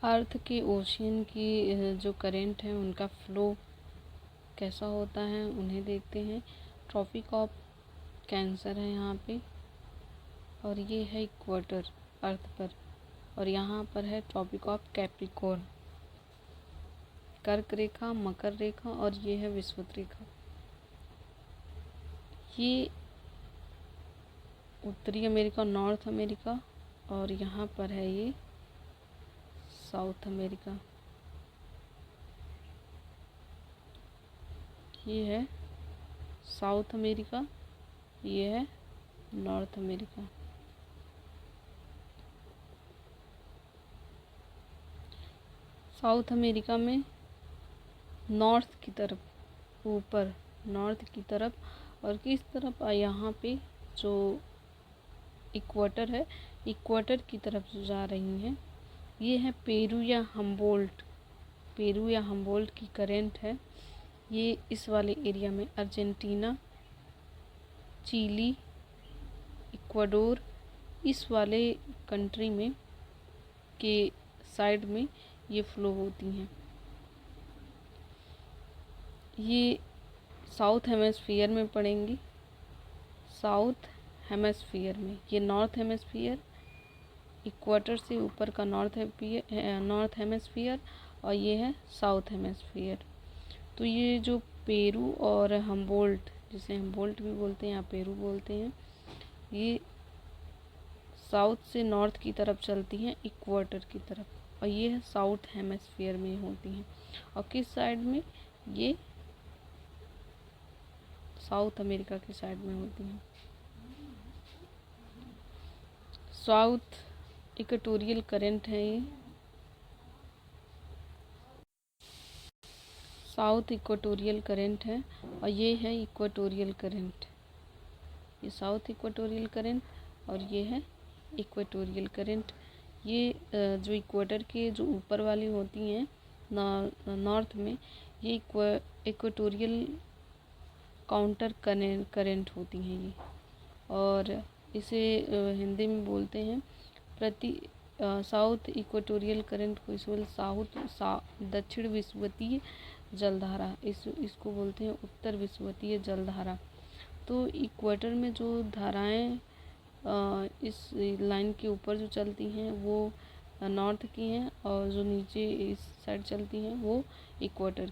अर्थ के ओशियन की जो करंट है उनका फ्लो कैसा होता है उन्हें देखते हैं। ट्रॉपिक ऑफ कैंसर है यहाँ पे, और ये है इक्वेटर अर्थ पर, और यहाँ पर है ट्रॉपिक ऑफ कैप्रिकॉर्न, कर्क रेखा, मकर रेखा, और ये है विषुवत रेखा। ये उत्तरी अमेरिका, नॉर्थ अमेरिका, और यहाँ पर है ये साउथ अमेरिका। ये है साउथ अमेरिका, ये है नॉर्थ अमेरिका। साउथ अमेरिका में नॉर्थ की तरफ, ऊपर नॉर्थ की तरफ, और किस तरफ यहाँ पे जो इक्वेटर है, इक्वेटर की तरफ जो जा रही हैं ये है पेरू या हम्बोल्ट, पेरू या हम्बोल्ट की करंट है। ये इस वाले एरिया में अर्जेंटीना, चिली, इक्वाडोर, इस वाले कंट्री में के साइड में ये फ्लो होती हैं। ये साउथ हेमिस्फीयर में पड़ेंगी, साउथ हेमिस्फीयर में। ये नॉर्थ हेमिस्फीयर, इक्वेटर से ऊपर का नॉर्थ हेमिस्फीयर, और ये है साउथ हेमिस्फीयर। तो ये जो पेरू और हम्बोल्ट, जिसे हम्बोल्ट भी बोलते हैं या पेरू बोलते हैं, ये साउथ से नॉर्थ की तरफ चलती हैं इक्वेटर की तरफ, और ये है साउथ हेमिस्फीयर में होती हैं। और किस साइड में? ये साउथ अमेरिका की साइड में होती हैं। साउथ इक्वेटोरियल करंट है ये, साउथ इक्वेटोरियल करंट है, और ये है इक्वेटोरियल करंट। ये साउथ इक्वेटोरियल करंट और ये है इक्वेटोरियल करंट। ये जो इक्वेटर के जो ऊपर वाली होती हैं नॉर्थ में, ये इक्वेटोरियल काउंटर करंट होती हैं ये, और इसे हिंदी में बोलते हैं साउथ इक्वेटोरियल करंट को इस दक्षिण विषुवतीय जलधारा, इसको बोलते हैं उत्तर विषुवतीय जलधारा। तो इक्वेटर में जो धाराएं इस लाइन के ऊपर जो चलती हैं वो नॉर्थ की हैं, और जो नीचे इस साइड चलती हैं वो इक्वेटर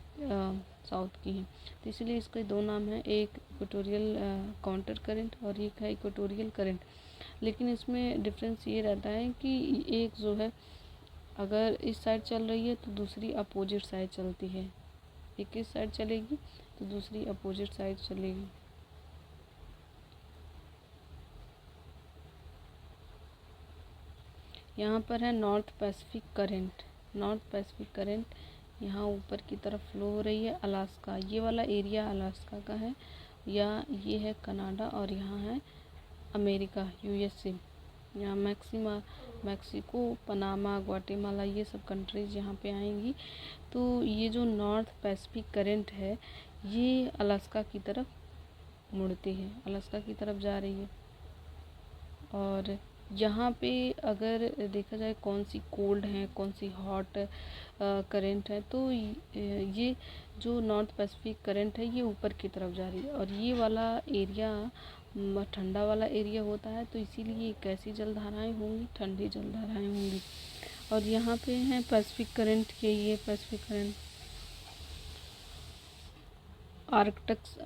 साउथ की हैं। तो इसलिए इसके दो नाम हैं, एक इक्वेटोरियल काउंटर करंट और एक है इक्वेटोरियल करंट। लेकिन इसमें डिफरेंस ये रहता है कि एक जो है अगर इस साइड चल रही है तो दूसरी अपोजिट साइड चलती है, एक इस साइड चलेगी तो दूसरी अपोजिट साइड चलेगी। यहाँ पर है north Pacific current. North Pacific current यहाँ ऊपर की तरफ फ्लो हो रही है अलास्का, ये वाला एरिया अलास्का का है, या ये है कनाडा, और यहाँ है अमेरिका यूएसए। यहाँ मैक्सिको, पनामा, ग्वाटेमाला, ये सब कंट्रीज यहाँ पे आएंगी। तो ये जो नॉर्थ पैसिफिक करंट है ये अलास्का की तरफ मुड़ती है, अलास्का की तरफ जा रही है। और यहाँ पे अगर देखा जाए कौन सी कोल्ड है कौन सी हॉट करंट है, तो ये जो नॉर्थ पैसिफिक करंट है ये ऊपर की तरफ जा रही है, और ये वाला एरिया ठंडा वाला एरिया होता है, तो इसीलिए कैसी जलधाराएं होंगी? ठंडी जलधाराएं होंगी। और यहाँ पे हैं पैसिफिक करंट के, ये पैसिफिक करंट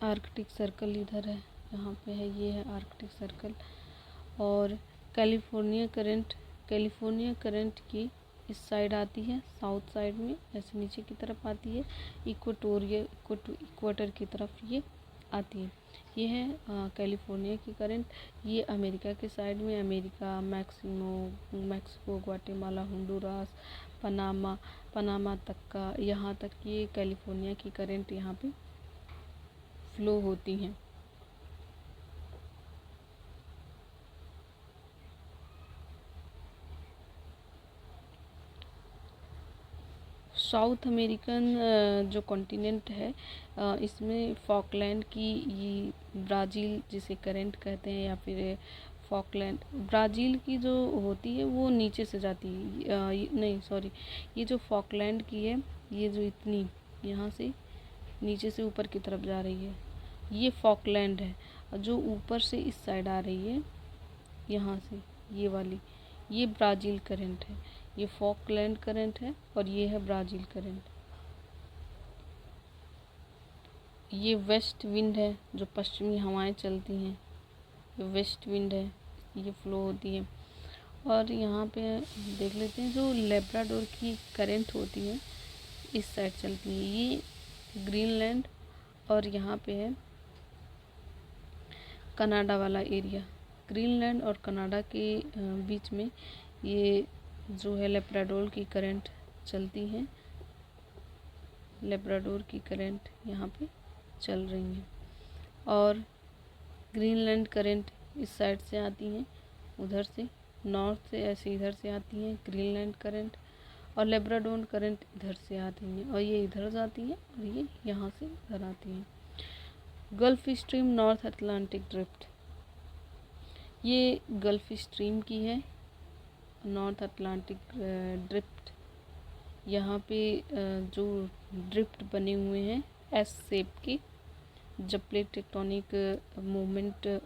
आर्कटिक सर्कल इधर है, यहाँ पे है, ये है आर्कटिक सर्कल। और कैलिफोर्निया करंट की इस साइड आती है, साउथ साइड में ऐसे नीचे की तरफ आती है, इक्वेटर की तरफ ये आती है। ये है कैलिफोर्निया की करंट। ये अमेरिका के साइड में, America, Mexico, Guatemala, Honduras, Panama तक का, यहाँ तक ये कैलिफोर्निया की करंट यहाँ पे फ्लो होती हैं। साउथ अमेरिकन जो कॉन्टिनेंट है इसमें फॉकलैंड की, ये ब्राज़ील जिसे करंट कहते हैं, या फिर फॉकलैंड ब्राज़ील की जो होती है वो नीचे से जाती है, नहीं सॉरी, ये जो फॉकलैंड की है, ये जो इतनी यहाँ से नीचे से ऊपर की तरफ जा रही है, ये फॉकलैंड है। और जो ऊपर से इस साइड आ रही है यहाँ से, ये वाली, ये ब्राज़ील करंट है। ये फॉकलैंड करंट है और ये है ब्राज़ील करंट। ये वेस्ट विंड है, जो पश्चिमी हवाएं चलती हैं, ये वेस्ट विंड है, ये फ्लो होती है। और यहाँ पे देख लेते हैं जो लेब्राडोर की करंट होती है, इस साइड चलती है, ये ग्रीनलैंड और यहाँ पे है कनाडा वाला एरिया। ग्रीनलैंड और कनाडा के बीच में ये जो है लेब्राडोर की करंट चलती है, लेब्राडोर की करंट यहाँ पे चल रही हैं। और ग्रीनलैंड करंट इस साइड से आती हैं, उधर से नॉर्थ से ऐसे इधर से आती हैं ग्रीनलैंड करंट, और लेब्राडोर करंट इधर से आती हैं और ये इधर जाती हैं और ये यहाँ से इधर आती हैं। Gulf stream, north Atlantic drift, ये गल्फ स्ट्रीम की है, नॉर्थ अटलांटिक ड्रिफ्ट। यहाँ पे जो ड्रिफ्ट बने हुए हैं एस शेप के, जब प्लेट टेक्टोनिक मूवमेंट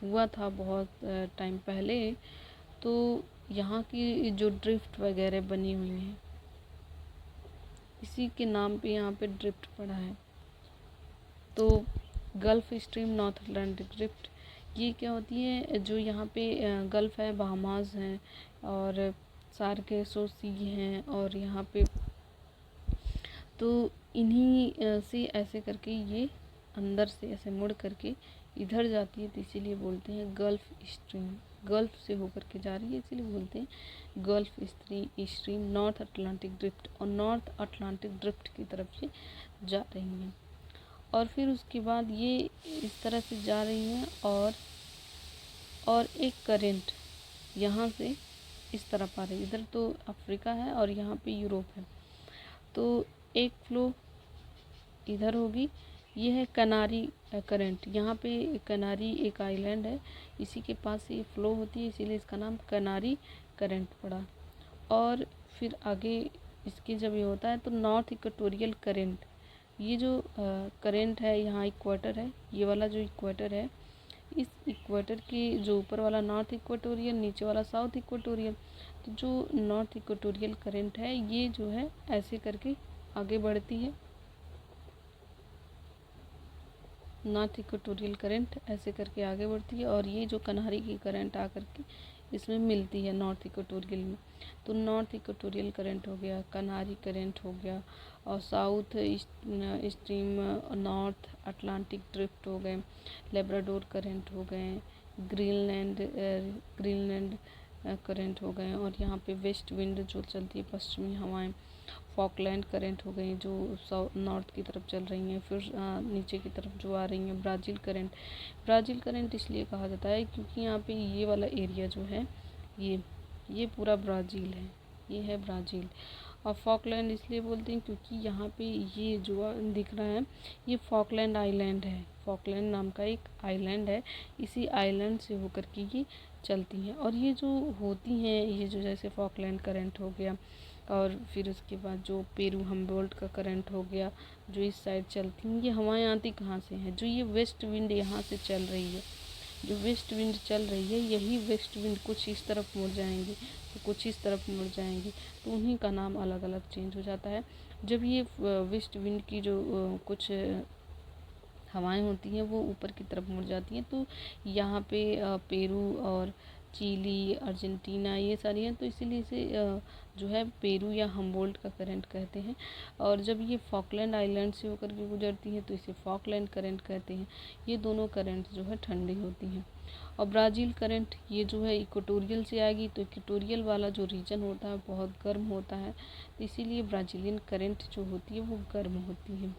हुआ था बहुत टाइम पहले, तो यहाँ की जो ड्रिफ्ट वगैरह बनी हुई हैं, इसी के नाम पे यहाँ पे ड्रिफ्ट पड़ा है। तो gulf stream, north Atlantic drift, ये क्या होती है, जो यहाँ पे गल्फ है, बहामास हैं और सार्गेसो सी हैं, और यहाँ पे तो इन्हीं से ऐसे करके ये अंदर से ऐसे मुड़ करके इधर जाती है, तो इसीलिए बोलते हैं गल्फ स्ट्रीम। गल्फ से होकर के जा रही है, इसीलिए बोलते हैं gulf stream, north Atlantic drift, और नॉर्थ अटलांटिक ड्रिफ्ट की तरफ से जा रही हैं। और फिर उसके बाद ये इस तरह से जा रही हैं, और एक करंट यहाँ से इस तरफ आ रही है, इधर तो अफ्रीका है और यहाँ पे यूरोप है, तो एक फ्लो इधर होगी। ये है कनारी करंट, यहाँ पे कनारी एक आइलैंड है, इसी के पास से ये फ्लो होती है, इसीलिए इसका नाम कनारी करंट पड़ा। और फिर आगे इसके जब ये होता है तो नॉर्थ इक्वेटोरियल करंट, ये जो करंट है, यहाँ इक्वेटर है, ये वाला जो इक्वेटर है, इस इक्वेटर के जो ऊपर वाला नॉर्थ इक्वेटोरियल, नीचे वाला साउथ इक्वेटोरियल, तो जो नॉर्थ इक्वेटोरियल करंट है, ये जो है ऐसे करके आगे बढ़ती है, नॉर्थ इक्वेटोरियल करंट ऐसे करके आगे बढ़ती है, और ये जो कनारी की करंट आकर के इसमें मिलती है नॉर्थ इक्वेटोरियल में, तो नॉर्थ इक्वेटोरियल करंट हो गया, कनारी करंट हो गया, और south stream, north Atlantic drift हो गए, लेब्राडोर करंट हो गए, ग्रीनलैंड करंट हो गए, और यहाँ पे वेस्ट विंड जो चलती है, पश्चिमी हवाएं, फॉकलैंड करंट हो गई जो नॉर्थ की तरफ चल रही हैं। फिर नीचे की तरफ जो आ रही हैं ब्राज़ील करंट। ब्राज़ील करंट इसलिए कहा जाता है क्योंकि यहाँ पे ये वाला एरिया जो है, ये पूरा ब्राज़ील है, ये है ब्राज़ील। और फॉकलैंड इसलिए बोलते हैं क्योंकि यहाँ पे ये जो दिख रहा है, ये फॉकलैंड आइलैंड है, फॉकलैंड नाम का एक आइलैंड है, इसी आइलैंड से होकर के ये चलती हैं। और ये जो होती हैं, ये जो जैसे फॉकलैंड करंट हो गया, और फिर उसके बाद जो पेरू हम्बोल्ट का करंट हो गया, जो इस साइड चलती हैं, ये हवाएं आती कहाँ से हैं, जो ये वेस्ट विंड यहाँ से चल रही है, जो वेस्ट विंड चल रही है, यही वेस्ट विंड कुछ इस तरफ मुड़ जाएंगी, तो कुछ इस तरफ मुड़ जाएंगी, तो उन्हीं का नाम अलग अलग चेंज हो जाता है। जब ये वेस्ट विंड की जो कुछ हवाएं होती हैं वो ऊपर की तरफ मुड़ जाती हैं, तो यहाँ पे पेरू और चिली, अर्जेंटीना, ये सारी हैं, तो इसीलिए इसे जो है पेरू या हम्बोल्ट का करंट कहते हैं। और जब ये फॉकलैंड आइलैंड से होकर के गुजरती हैं तो इसे फॉकलैंड करंट कहते हैं। ये दोनों करंट जो है ठंडी होती हैं। और ब्राज़ील करंट, ये जो है इक्वेटोरियल से आएगी, तो इक्वेटोरियल वाला जो रीजन होता है बहुत गर्म होता है, तो इसीलिए ब्राज़ीलियन करंट जो होती है वो गर्म होती है।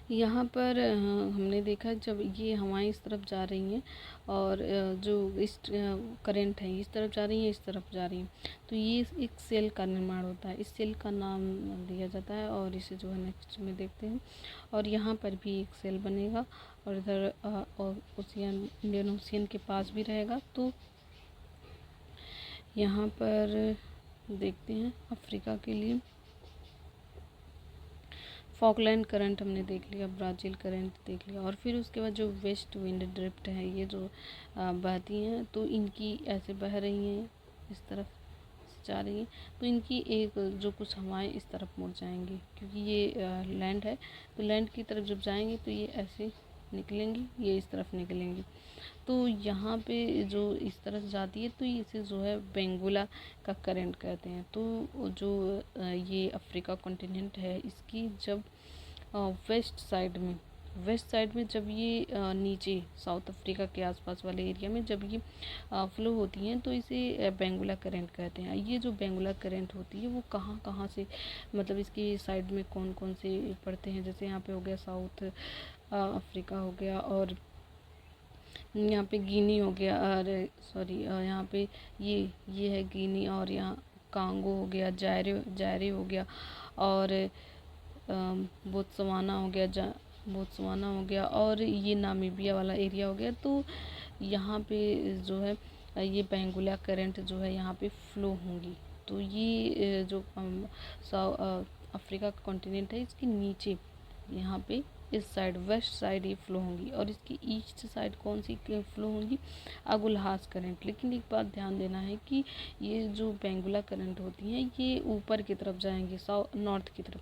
यहाँ पर हमने देखा जब ये हवाएं इस तरफ जा रही हैं और जो इस करंट है इस तरफ जा रही है, इस तरफ जा रही है, तो ये एक सेल का निर्माण होता है। इस सेल का नाम दिया जाता है और इसे जो है नेक्स्ट में देखते हैं। और यहाँ पर भी एक सेल बनेगा और इधर ओशियन, इंडियन ओशियन के पास भी रहेगा। तो यहाँ पर देखते हैं अफ्रीका के लिए फॉकलैंड करंट हमने देख लिया, ब्राज़ील करंट देख लिया, और फिर उसके बाद जो वेस्ट विंड ड्रिफ्ट है, ये जो बहती हैं, तो इनकी ऐसे बह रही हैं, इस तरफ जा रही हैं, तो इनकी एक जो कुछ हवाएं इस तरफ मुड़ जाएंगी, क्योंकि ये लैंड है, तो लैंड की तरफ जब जाएंगी तो ये ऐसे निकलेंगी, ये इस तरफ निकलेंगी। तो यहाँ पे जो इस तरफ जाती है तो इसे जो है बेंगुला का करंट कहते हैं। तो जो ये अफ्रीका कॉन्टिनेंट है, इसकी जब वेस्ट साइड में जब ये नीचे साउथ अफ्रीका के आसपास वाले एरिया में जब ये फ्लो होती हैं तो इसे बेंगुला करंट कहते हैं। ये जो बेंगुला करंट होती है वो कहाँ कहाँ से, मतलब इसकी साइड में कौन कौन से पड़ते हैं, जैसे यहाँ पे हो गया साउथ अफ्रीका हो गया, और यहाँ पे गिनी हो गया, अरे सॉरी, यहाँ पे ये है गिनी, और यहाँ कांगो हो गया, जायरे हो गया, और बोत्सवाना हो गया, और ये नामीबिया वाला एरिया हो गया। तो यहाँ पे जो है ये बेंगुला करंट जो है यहाँ पे फ्लो होंगी। तो ये जो अफ्रीका का कॉन्टिनेंट है, इसके नीचे यहाँ पे इस साइड वेस्ट साइड ये फ्लो होंगी, और इसकी ईस्ट साइड कौन सी फ्लो होंगी, अगुलहास करंट। लेकिन एक बात ध्यान देना है कि ये जो बेंगुला करंट होती हैं ये ऊपर की तरफ जाएंगी, नॉर्थ की तरफ,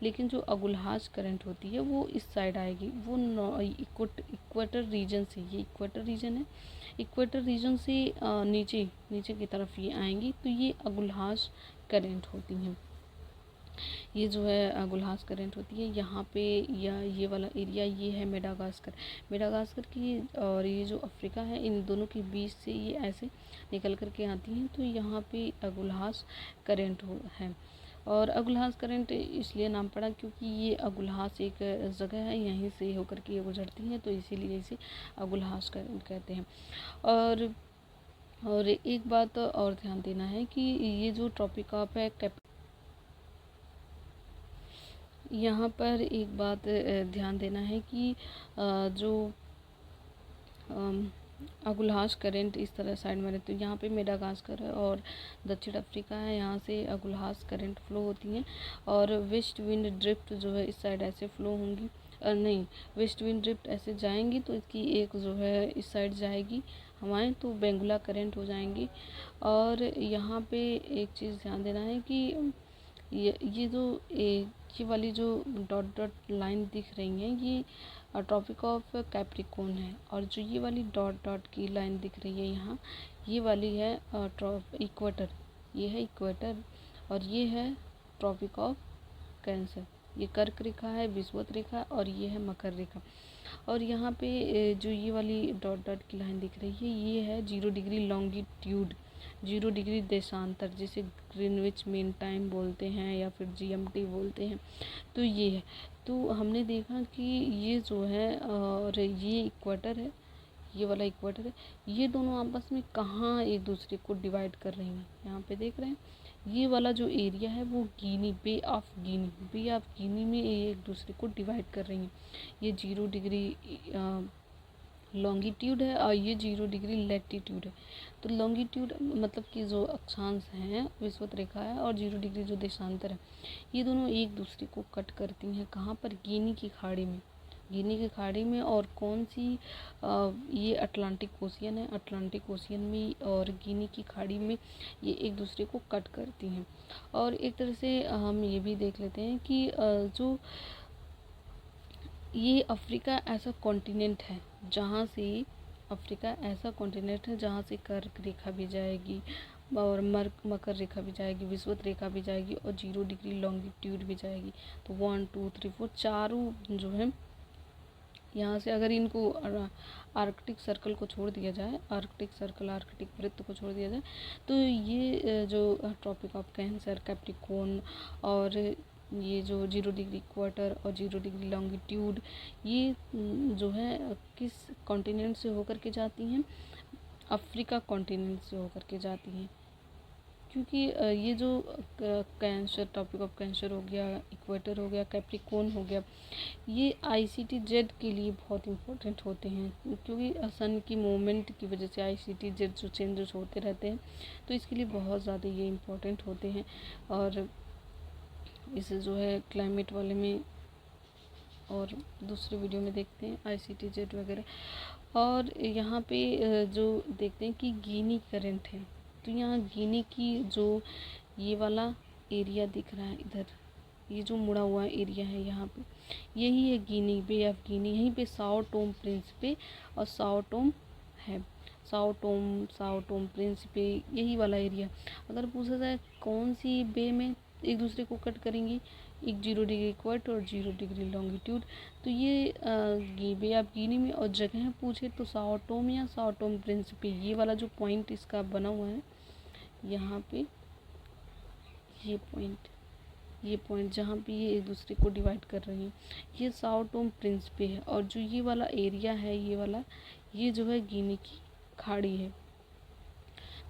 लेकिन जो अगुलहास करंट होती है वो इस साइड आएगी, वो इक्वेटर रीजन से, ये इक्वेटर रीजन है, इक्वेटर रीजन से नीचे नीचे की तरफ ये आएंगी, तो ये अगुलहास करंट होती हैं। ये जो है गुलहास करंट होती है यहाँ पे, या ये वाला एरिया ये है मेडागास्कर की, और ये जो अफ्रीका है, इन दोनों के बीच से ये ऐसे निकल कर के आती हैं। तो यहाँ पे अगुलहास करंट है, और अगुलहास करंट इसलिए नाम पड़ा क्योंकि ये अगुलहास एक जगह है, यहीं से होकर के ये गुजरती है, तो इसीलिए इसे अगुलहास करंट कहते हैं। और एक बात और ध्यान देना है कि ये जो ट्रॉपिक ऑफ है, यहाँ पर एक बात ध्यान देना है कि जो अगुलहास करंट इस तरह साइड में रहती है, यहाँ पे मेडागास्कर है और दक्षिण अफ्रीका है, यहाँ से अगुलहास करंट फ्लो होती हैं, और वेस्ट विंड ड्रिफ्ट जो है इस साइड ऐसे फ्लो होंगी, नहीं, वेस्ट विंड ड्रिफ्ट ऐसे जाएंगी, तो इसकी एक जो है इस साइड जाएगी हवाएं, तो बेंगुला करंट हो जाएंगी। और यहाँ पे एक चीज़ ध्यान देना है कि ये जो ये वाली जो डॉट डॉट लाइन दिख रही हैं, ये ट्रॉपिक ऑफ कैप्रिकॉर्न है, और जो ये वाली डॉट डॉट की लाइन दिख रही है यहाँ, ये वाली है इक्वेटर, ये है इक्वेटर, और ये है ट्रॉपिक ऑफ कैंसर, ये कर्क रेखा है, विषुवत रेखा, और ये है मकर रेखा। और यहाँ पे जो ये वाली डॉट डॉट की लाइन दिख रही है, ये है 0 डिग्री लॉन्गिट्यूड, 0 डिग्री देशांतर, जिसे ग्रीनविच मीन टाइम बोलते हैं या फिर GMT बोलते हैं। तो ये है, तो हमने देखा कि ये जो है, और ये इक्वेटर है, ये वाला इक्वेटर है, ये दोनों आपस में कहाँ एक दूसरे को डिवाइड कर रही हैं, यहाँ पे देख रहे हैं, ये वाला जो एरिया है वो बे ऑफ गिनी में ये एक दूसरे को डिवाइड कर रही हैं। ये 0 डिग्री लॉन्गिट्यूड है और ये 0 डिग्री लैटिट्यूड है। तो लॉन्गिट्यूड मतलब कि जो अक्षांश हैं विषुवत रेखा है, और 0 डिग्री जो देशांतर है, ये दोनों एक दूसरे को कट करती हैं, कहाँ पर, गिनी की खाड़ी में, गिनी की खाड़ी में। और कौन सी, ये अटलांटिक ओशियन है, अटलांटिक ओशियन में और गिनी की खाड़ी में ये एक दूसरे को कट करती हैं। और एक तरह से हम ये भी देख लेते हैं कि जो ये अफ्रीका ऐसा कॉन्टिनेंट है जहाँ से कर्क रेखा भी जाएगी, और मकर रेखा भी जाएगी, विषुवत रेखा भी जाएगी, और 0 डिग्री लॉन्गिट्यूड भी जाएगी। तो 1 2 3 4 चारों जो है, यहाँ से अगर इनको आर्कटिक सर्कल को छोड़ दिया जाए, आर्कटिक वृत्त को छोड़ दिया जाए, तो ये जो ट्रॉपिक ऑफ कैंसर, कैप्रिकॉर्न और ये जो 0 डिग्री इक्वेटर और 0 डिग्री लॉन्गिट्यूड, ये जो है किस कॉन्टिनेंट से होकर के जाती हैं? अफ्रीका कॉन्टिनेंट से होकर के जाती हैं। क्योंकि ये जो कैंसर, टॉपिक ऑफ कैंसर हो गया, इक्वेटर हो गया, कैप्रिकॉर्न हो गया, ये ICTZ के लिए बहुत इम्पोर्टेंट होते हैं, क्योंकि सन की मूवमेंट की वजह से ICTZ जो चेंजेस होते रहते हैं, तो इसके लिए बहुत ज़्यादा ये इम्पोर्टेंट होते हैं। और इसे जो है क्लाइमेट वाले में और दूसरे वीडियो में देखते हैं ICTZ वगैरह। और यहाँ पे जो देखते हैं कि गिनी करंट है, तो यहाँ गिनी की जो ये वाला एरिया दिख रहा है इधर, ये जो मुड़ा हुआ एरिया है यहाँ पे, यही है गिनी, बे ऑफ गिनी। यहीं पे साओ टोम प्रिंसिपे और साओ टोम है, साओ टोम प्रिंसिपे, यही वाला एरिया। अगर पूछा जाए कौन सी बे में एक दूसरे को कट करेंगी, एक 0 डिग्री इक्वेटर और 0 डिग्री लॉन्गिट्यूड, तो ये बे ऑफ गिनी में। और जगह पूछे तो साओ टोम या साओ टोम प्रिंसिपे, ये वाला जो पॉइंट इसका बना हुआ है यहाँ पे, ये पॉइंट जहाँ पे ये एक दूसरे को डिवाइड कर रही हैं, ये साओ टोम प्रिंसिपे है। और जो ये वाला एरिया है, ये वाला, ये जो है गिनी की खाड़ी है।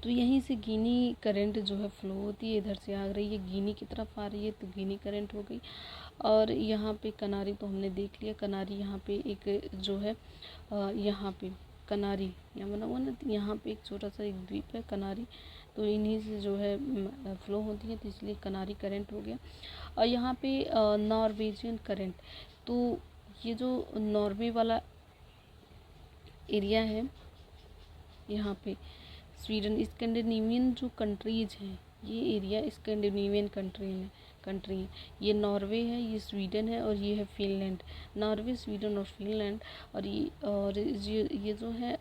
तो यहीं से गिनी करंट जो है फ्लो होती है, इधर से आ रही है गिनी की तरफ आ रही है, तो गिनी करंट हो गई। और यहाँ पे कनारी तो हमने देख लिया, कनारी यहाँ पे एक जो है यहाँ पे कनारी यहाँ बना हुआ ना, तो यहाँ पे एक छोटा सा एक द्वीप है कनारी, तो इन्हीं से जो है फ्लो होती है, तो इसलिए कनारी करंट हो गया। और यहाँ पे नॉर्वेजियन करंट, तो ये जो नॉर्वे वाला एरिया है, यहाँ पे स्वीडन, स्कैंडिनेवियन जो कंट्रीज हैं, ये एरिया स्कैंडिनेवियन कंट्री है। ये नॉर्वे है, ये स्वीडन है और ये है फिनलैंड। नॉर्वे, स्वीडन और फिनलैंड। और ये जो है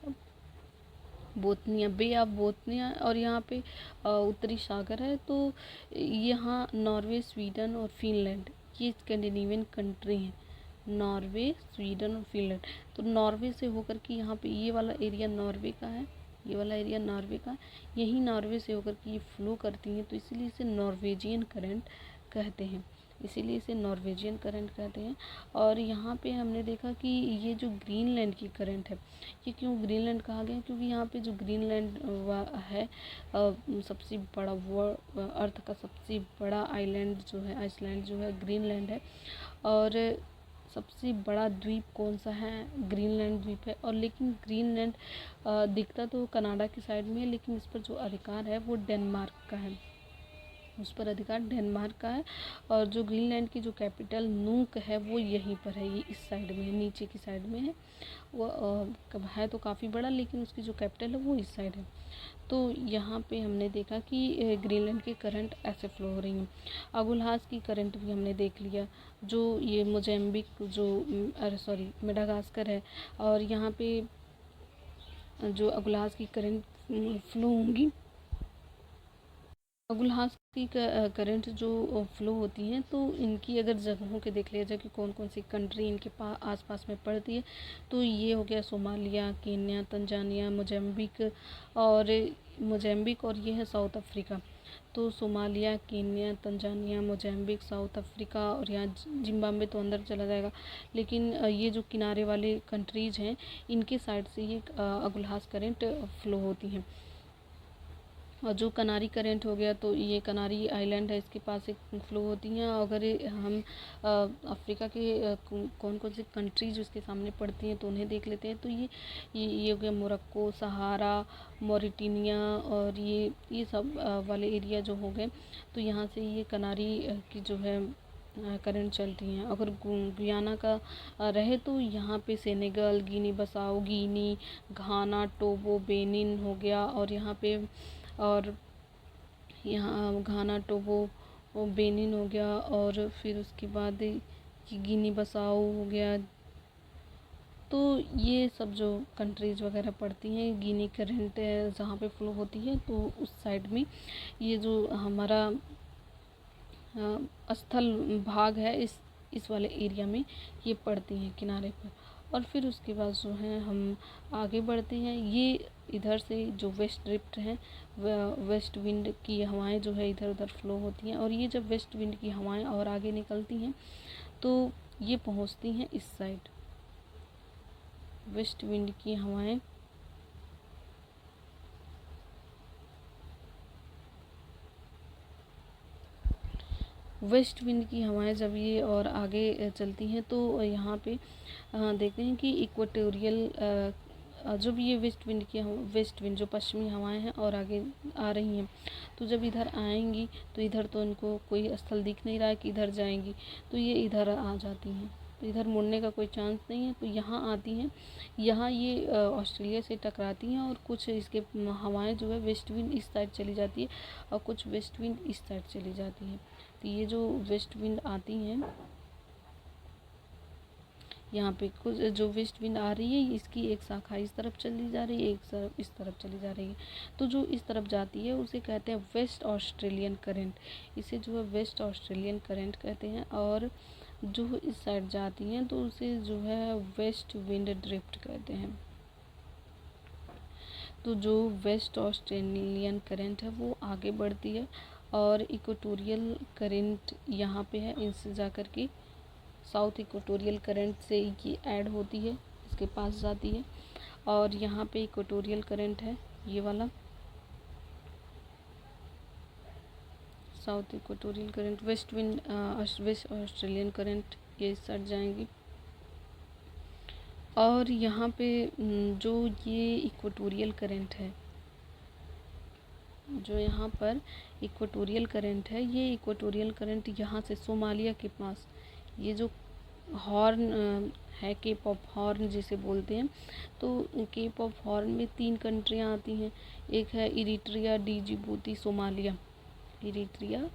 बोथनिया, बे ऑफ बोथनिया, और यहाँ पे उत्तरी सागर है। तो यहाँ नॉर्वे, स्वीडन और फिनलैंड, ये स्कैंडिनेवियन कंट्री हैं, नॉर्वे, स्वीडन और फिनलैंड। तो नॉर्वे से होकर के यहाँ पे ये वाला एरिया नॉर्वे का है, ये वाला एरिया नॉर्वे का, यही नॉर्वे से होकर के ये फ्लो करती हैं, तो इसीलिए इसे नॉर्वेजियन करंट कहते हैं, इसीलिए इसे नॉर्वेजियन करंट कहते हैं। और यहाँ पे हमने देखा कि ये जो ग्रीनलैंड की करंट है, ये क्यों ग्रीनलैंड कहा गया, क्योंकि यहाँ पे जो ग्रीनलैंड है सबसे बड़ा, वो अर्थ का सबसे बड़ा आइलैंड जो है, आइसलैंड जो है, ग्रीनलैंड है। और सबसे बड़ा द्वीप कौन सा है? ग्रीनलैंड द्वीप है। और लेकिन ग्रीनलैंड दिखता तो कनाडा की साइड में है, लेकिन इस पर जो अधिकार है वो डेनमार्क का है, उस पर अधिकार डेनमार्क का है। और जो ग्रीनलैंड की जो कैपिटल नूक है वो यहीं पर है, ये इस साइड में है, नीचे की साइड में है। वो है तो काफ़ी बड़ा, लेकिन उसकी जो कैपिटल है वो इस साइड है। तो यहाँ पे हमने देखा कि ग्रीनलैंड की करंट ऐसे फ्लो हो रही हैं। अगुलहास की करंट भी हमने देख लिया, जो ये मोज़ेम्बिक जो मेडागास्कर है, और यहाँ पे जो अगुलहास की करंट फ्लो होंगी, अगुलहास की करंट जो फ्लो होती हैं, तो इनकी अगर जगहों के देख लिया जाए कि कौन कौन सी कंट्री इनके आसपास में पड़ती है, तो ये हो गया सोमालिया, केन्या, तंजानिया, मोज़ेम्बिक और ये है साउथ अफ्रीका। तो Somalia, Kenya, Tanzania, Mozambique, South Africa, और यहाँ जिम्बाब्वे तो अंदर चला जाएगा, लेकिन ये जो किनारे वाले कंट्रीज़ हैं, इनके साइड से ये अगुलहास करंट फ्लो होती हैं। और जो कनारी करंट हो गया, तो ये कनारी आइलैंड है, इसके पास एक फ्लो होती हैं। अगर हम अफ्रीका के कौन कौन सी कंट्रीज उसके सामने पड़ती हैं, तो उन्हें देख लेते हैं। तो ये हो गया मोरक्को, सहारा, मॉरिटानिया, और ये सब वाले एरिया जो हो गए, तो यहाँ से ये कनारी की जो है करंट चलती हैं। अगर गुयाना का रहे, तो यहाँ पे सेनेगल, गिनी बसाओ, गिनी, घाना, टोगो, बेनिन हो गया, और यहाँ घाना, टोगो, बेनिन हो गया, और फिर उसके बाद गिनी बसाओ हो गया। तो ये सब जो कंट्रीज़ वगैरह पड़ती हैं, गिनी करंट जहाँ पे फ्लो होती है, तो उस साइड में ये जो हमारा स्थल भाग है, इस वाले एरिया में ये पड़ती हैं किनारे पर। और फिर उसके बाद जो है हम आगे बढ़ते हैं। ये इधर से जो वेस्ट ड्रिफ्ट है, वेस्ट विंड की हवाएं जो है इधर उधर फ्लो होती हैं, और ये जब वेस्ट विंड की हवाएं और आगे निकलती हैं तो ये पहुंचती हैं इस साइड। वेस्ट विंड की हवाएं जब ये और आगे चलती हैं तो यहाँ पे देखते हैं कि इक्वेटोरियल जब ये वेस्ट विंड जो पश्चिमी हवाएं हैं और आगे आ रही हैं, तो जब इधर आएंगी तो इधर तो इनको कोई स्थल दिख नहीं रहा है कि इधर जाएंगी, तो ये इधर आ जाती हैं, तो इधर मुड़ने का कोई चांस नहीं है, तो यहाँ आती हैं। यहाँ ये ऑस्ट्रेलिया से टकराती हैं और कुछ इसके हवाएं जो है वेस्ट विंड इस साइड चली जाती है और कुछ वेस्ट विंड इस साइड चली जाती हैं। तो ये जो वेस्ट विंड आती हैं, यहाँ पे कुछ जो वेस्ट विंड आ रही है इसकी एक शाखा इस तरफ चली जा रही है, एक इस तरफ चली जा रही है। तो जो इस तरफ जाती है उसे कहते हैं वेस्ट ऑस्ट्रेलियन करंट, इसे जो है वेस्ट ऑस्ट्रेलियन करंट कहते हैं। और जो इस साइड जाती हैं तो उसे जो है वेस्ट विंड ड्रिफ्ट कहते हैं। तो जो वेस्ट ऑस्ट्रेलियन करंट है वो आगे बढ़ती है और इक्वेटोरियल करंट यहाँ पे है, इससे जाकर के साउथ इक्वेटोरियल करंट से ये ऐड होती है, इसके पास जाती है। और यहाँ पे इक्वेटोरियल करंट है ये वाला, south equatorial current, waste Australian current ये इस साइड जाएंगी। और यहाँ पे जो ये इक्वेटोरियल करंट है, जो यहाँ पर इक्वेटोरियल करंट है, ये इक्वेटोरियल करंट यहाँ से सोमालिया के पास, ये जो हॉर्न है, केप ऑफ हॉर्न जिसे बोलते हैं, तो केप ऑफ हॉर्न में 3 कंट्रियाँ आती हैं, एक है इरिट्रिया, डिजिबूती, सोमालिया। इरिट्रिया,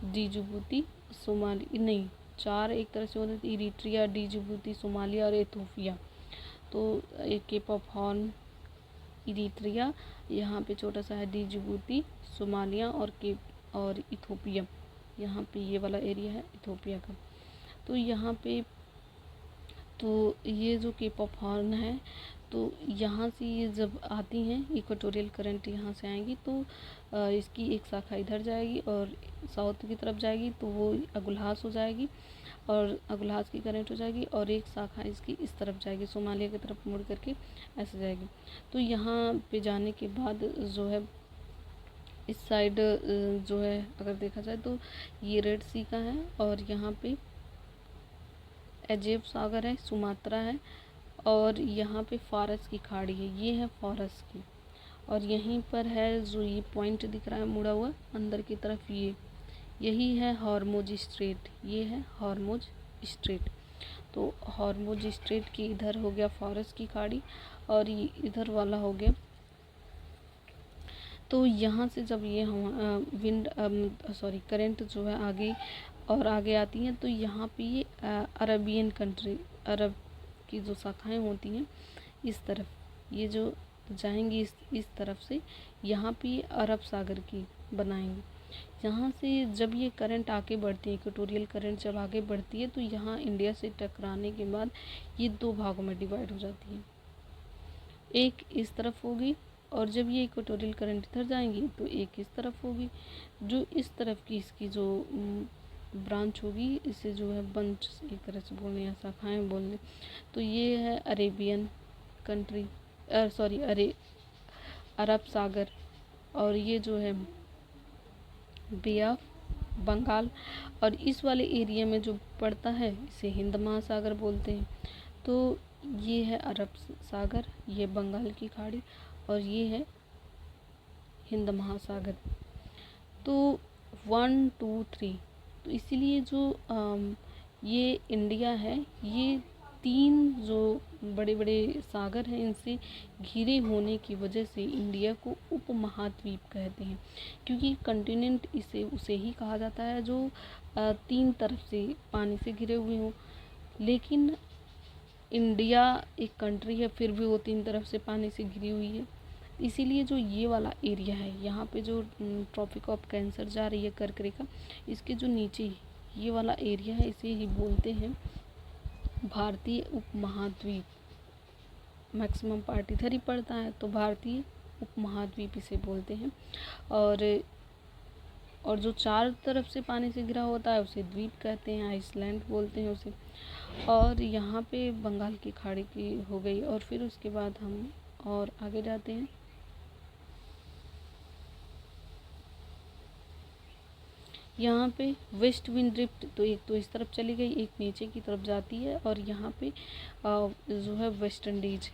डिजिबूती, सोमालिया, नहीं 4 एक तरह से होते थे, इरिट्रिया, डिजिबूती, सोमालिया और इथोपिया। तो एक केप ऑफ हॉर्न, इरिट्रिया, यहाँ पे छोटा सा है डिजिबूती, सोमालिया और इथोपिया, यहाँ पे ये वाला एरिया है इथोपिया का। तो यहाँ पे तो ये जो केप ऑफ हॉर्न है, तो यहाँ से ये जब आती हैं इक्वेटोरियल करंट यहाँ से आएंगी तो इसकी एक शाखा इधर जाएगी और साउथ की तरफ जाएगी, तो वो अगुल्हास हो जाएगी और अगुल्हास की करंट हो जाएगी, और एक शाखा इसकी इस तरफ जाएगी, सोमालिया की तरफ मुड़ करके ऐसे जाएगी। तो यहाँ पे जाने के बाद जो है इस साइड जो है अगर देखा जाए तो ये रेड सी का है, और यहाँ पे एजेब सागर है, सुमात्रा है, और यहाँ पे फारस की खाड़ी है, ये है फारस की। और यहीं पर है जो ये पॉइंट दिख रहा है मुड़ा हुआ अंदर की तरफ, यही है हॉर्मुज स्ट्रेट, ये है हॉर्मुज स्ट्रेट। तो हॉर्मुज स्ट्रेट की इधर हो गया फारस की खाड़ी और ये इधर वाला हो गया। तो यहाँ से जब ये करंट जो है आगे और आगे आती हैं, तो यहाँ पे ये अरबियन कंट्री, अरब की जो शाखाएं होती हैं इस तरफ, ये जो जाएंगी इस तरफ से, यहाँ पे ये अरब सागर की बनाएंगी। यहाँ से जब ये करंट आगे बढ़ती है, इक्वेटोरियल करंट जब आगे बढ़ती है, तो यहाँ इंडिया से टकराने के बाद ये 2 भागों में डिवाइड हो जाती है, एक इस तरफ होगी, और जब ये इक्वेटोरियल करंट इधर जाएंगी तो एक इस तरफ होगी। जो इस तरफ की इसकी जो ब्रांच होगी, इसे जो है बंच एक तरह से बोलने या शाखाएं बोलने, तो ये है अरेबियन कंट्री, अरब सागर, और ये जो है बे ऑफ बंगाल, और इस वाले एरिया में जो पड़ता है इसे हिंद महासागर बोलते हैं। तो ये है अरब सागर, ये बंगाल की खाड़ी, और ये है हिंद महासागर। तो 1 2 3, तो इसीलिए जो ये इंडिया है, ये 3 जो बड़े बड़े सागर हैं इनसे घिरे होने की वजह से इंडिया को उपमहाद्वीप कहते हैं, क्योंकि कंटिनेंट उसे ही कहा जाता है जो 3 तरफ से पानी से घिरे हुए हों। लेकिन इंडिया एक कंट्री है, फिर भी वो 3 तरफ से पानी से घिरी हुई है। इसीलिए जो ये वाला एरिया है, यहाँ पे जो ट्रॉपिक ऑफ कैंसर जा रही है कर्क रेखा, इसके जो नीचे ये वाला एरिया है, इसे ही बोलते हैं भारतीय उपमहाद्वीप। मैक्सिमम पार्ट इधर ही पड़ता है, तो भारतीय उपमहाद्वीप इसे बोलते हैं। और जो चार तरफ से पानी से घिरा होता है उसे द्वीप कहते हैं, आइसलैंड बोलते हैं उसे। और यहाँ पे बंगाल की खाड़ी की हो गई। और फिर उसके बाद हम और आगे जाते हैं। यहाँ पे वेस्ट विंड ड्रिफ्ट तो एक तो इस तरफ चली गई, एक नीचे की तरफ जाती है। और यहाँ पे जो है वेस्ट इंडीज,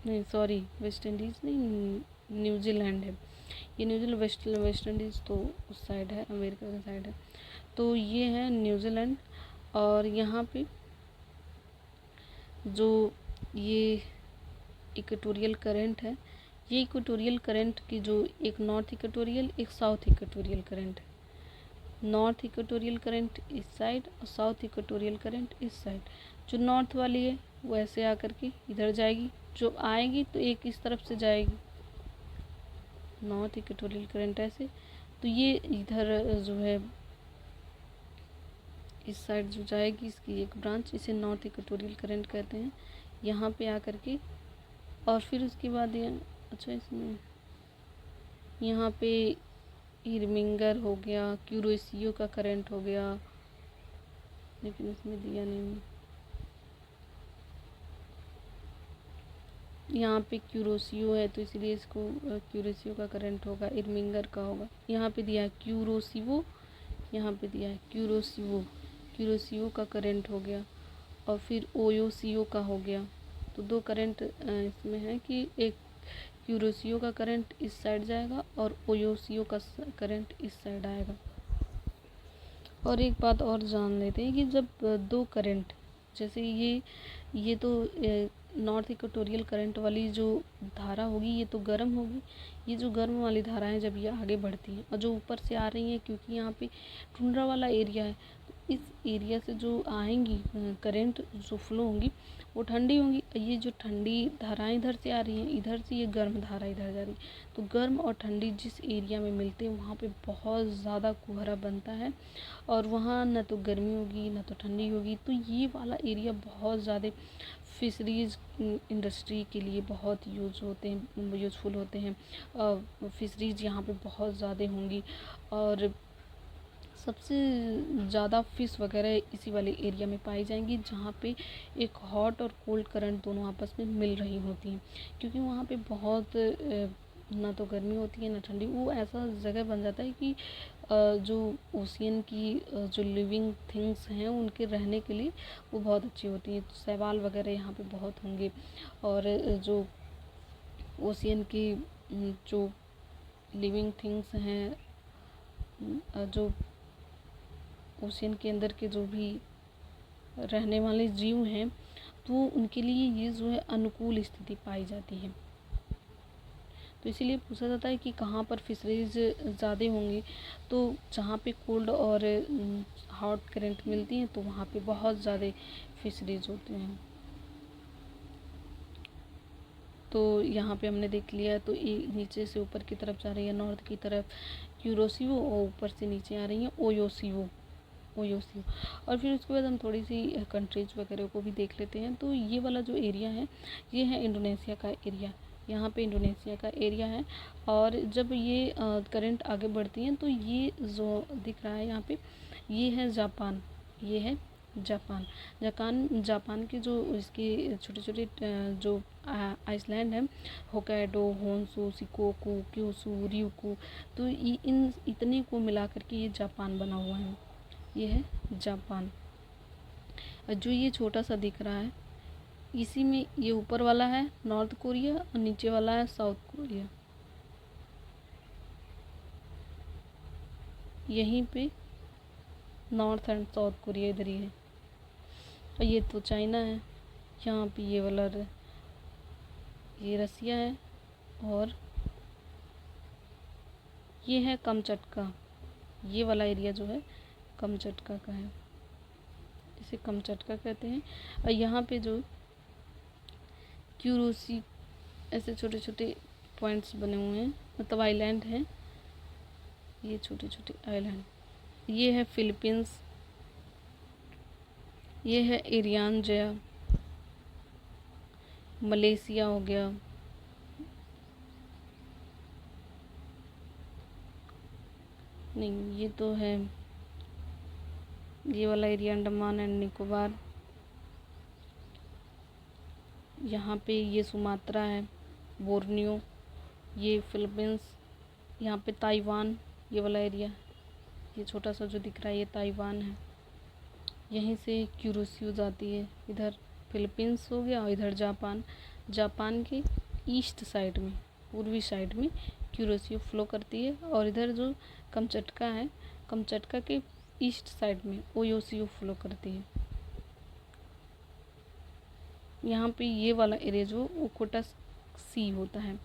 नहीं सॉरी वेस्ट इंडीज़ नहीं, न्यूजीलैंड है ये। न्यूजीलैंड, वेस्ट इंडीज़ तो उस साइड है, अमेरिका का साइड है। तो ये है न्यूजीलैंड। और यहाँ पे जो ये इक्वेटोरियल करंट है, ये इक्वेटोरियल करंट की जो एक नॉर्थ इक्वेटोरियल, एक साउथ इक्वेटोरियल करंट है। नॉर्थ इक्वेटोरियल करंट इस साइड और साउथ इक्वेटोरियल करंट इस साइड। जो नॉर्थ वाली है वो ऐसे आकर के इधर जाएगी, जो आएगी तो एक इस तरफ से जाएगी, नॉर्थ इक्वेटोरियल करंट ऐसे। तो ये इधर जो है इस साइड जो जाएगी, इसकी एक ब्रांच, इसे नॉर्थ इक्वेटोरियल करंट कहते हैं। यहाँ पे आकर के और फिर उसके बाद ये अच्छा इसमें यहाँ पे इरमिंगर हो गया, क्यूरोसियो का करंट हो गया, लेकिन इसमें दिया नहीं। यहाँ पे क्यूरोसियो है तो इसलिए इसको क्यूरोसियो का करंट होगा, इरमिंगर का होगा। यहाँ पे दिया है क्यूरोसिवो, यहाँ पे दिया है क्यूरोसिवो, क्यूरोसियो का करंट हो गया। और फिर ओयोसियो का हो गया। तो दो करंट इसमें है कि एक क्यूरोसियो का करंट इस साइड जाएगा और ओयोसियो का करंट इस साइड आएगा। और एक बात और जान लेते हैं कि जब दो करंट, जैसे ये तो नॉर्थ इक्वेटोरियल करंट वाली जो धारा होगी ये तो गर्म होगी। ये जो गर्म वाली धारा है जब ये आगे बढ़ती हैं और जो ऊपर से आ रही हैं, क्योंकि यहाँ पे टुंड्रा वाला एरिया है, तो इस एरिया से जो आएंगी करंट जो फ्लो होंगी वो ठंडी होंगी। ये जो ठंडी धाराएं इधर से आ रही हैं, इधर से ये गर्म धारा इधर जा रही है। तो गर्म और ठंडी जिस एरिया में मिलते हैं वहाँ पे बहुत ज़्यादा कोहरा बनता है और वहाँ न तो गर्मी होगी न तो ठंडी होगी। तो ये वाला एरिया बहुत ज़्यादा फिशरीज़ इंडस्ट्री के लिए बहुत यूज़फुल होते हैं। फिशरीज़ यहाँ पे बहुत ज़्यादा होंगी और सबसे ज़्यादा फ़िश वगैरह इसी वाले एरिया में पाई जाएंगी, जहाँ पे एक हॉट और कोल्ड करंट दोनों आपस में मिल रही होती हैं। क्योंकि वहाँ पे बहुत ना तो गर्मी होती है ना ठंडी। वो ऐसा जगह बन जाता है कि जो ओशियन की जो लिविंग थिंग्स हैं उनके रहने के लिए वो बहुत अच्छी होती हैं। शैवाल वगैरह यहाँ पे बहुत होंगे। और जो ओशियन की जो लिविंग थिंग्स हैं, जो ओशियन के अंदर के जो भी रहने वाले जीव हैं, तो उनके लिए ये जो है अनुकूल स्थिति पाई जाती है। तो इसीलिए पूछा जाता है कि कहाँ पर फिशरीज ज़्यादा होंगी। तो जहाँ पे कोल्ड और हॉट करंट मिलती हैं तो वहाँ पे बहुत ज़्यादा फिशरीज होते हैं। तो यहाँ पे हमने देख लिया। तो ये नीचे से ऊपर की तरफ जा रही है, नॉर्थ की तरफ क्यूरोसिवो, और ऊपर से नीचे आ रही है ओयोसिवो। और फिर उसके बाद हम थोड़ी सी कंट्रीज वगैरह को भी देख लेते हैं। तो ये वाला जो एरिया है ये है इंडोनेशिया का एरिया। यहाँ पे इंडोनेशिया का एरिया है। और जब ये करंट आगे बढ़ती हैं तो ये जो दिख रहा है यहाँ पे ये है जापान। ये है जापान के जो इसके छोटे छोटे जो आइसलैंड है, Hokkaido, Honshu, Shikoku, Kyushu, ryukyu, तो इन इतने को मिला करके ये जापान बना हुआ है। ये है जापान। जो ये छोटा सा दिख रहा है इसी में ये ऊपर वाला है नॉर्थ कोरिया और नीचे वाला है साउथ कोरिया। यहीं पे नॉर्थ एंड साउथ कोरिया इधर ही है। और ये तो चाइना है। यहाँ पे ये वाला ये रसिया है। और ये है कमचटका। ये वाला एरिया जो है कमचटका का है, इसे कमचटका कहते हैं। और यहाँ पे जो क्यूरोसी ऐसे छोटे छोटे पॉइंट्स बने हुए हैं, मतलब आइलैंड हैं, ये छोटे छोटे आइलैंड। ये है फिलीपींस, ये है इरियान जया, मलेशिया हो गया, नहीं ये तो है, ये वाला एरिया अंडमान एंड निकोबार, यहाँ पे ये सुमात्रा है, बोर्नियो, ये फिलीपींस, यहाँ पे ताइवान, ये वाला एरिया, ये छोटा सा जो दिख रहा है ये ताइवान है। यहीं से क्यूरोसियोज आती है, इधर फिलीपींस हो गया और इधर जापान। जापान के ईस्ट साइड में, पूर्वी साइड में क्यूरोसियो फ्लो करती है, और इधर जो कमचटका है, कमचटका के ईस्ट साइड में ओयोसियो फ्लो करती है। यहाँ पे ये वाला एरिया जो ओकोटा सी होता है,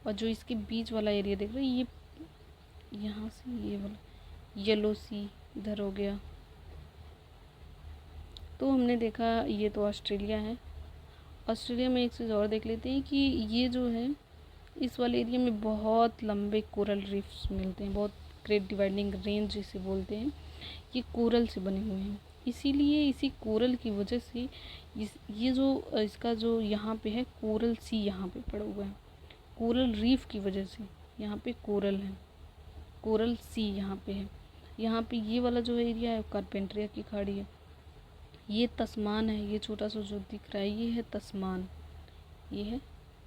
और जो इसके बीच वाला एरिया देख रहे हैं ये, यहाँ से ये वाला येलो सी इधर हो गया। तो हमने देखा ये तो ऑस्ट्रेलिया है। ऑस्ट्रेलिया में एक चीज़ और देख लेते हैं कि ये जो है इस वाले एरिया में बहुत लंबे कोरल रीफ्स मिलते हैं, बहुत ग्रेट डिवाइडिंग रेंज जिसे बोलते हैं, ये कोरल से बने हुए हैं। इसीलिए इसी कोरल की वजह से ये जो इसका जो यहाँ पे है कोरल सी यहाँ पे पड़ा हुआ है, कोरल रीफ की वजह से यहाँ पे कोरल है, कोरल सी यहाँ पे है। यहाँ पे ये वाला जो एरिया है कारपेंट्रिया की खाड़ी है, ये तस्मान है, ये छोटा सा जो दिख रहा है ये है तस्मान, ये है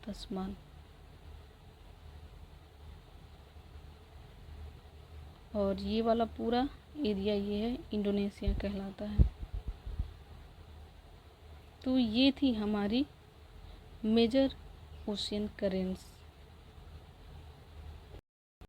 तस्मान। और ये वाला पूरा एरिया ये है इंडोनेशिया कहलाता है। तो ये थी हमारी मेजर ओशियन करेंट्स।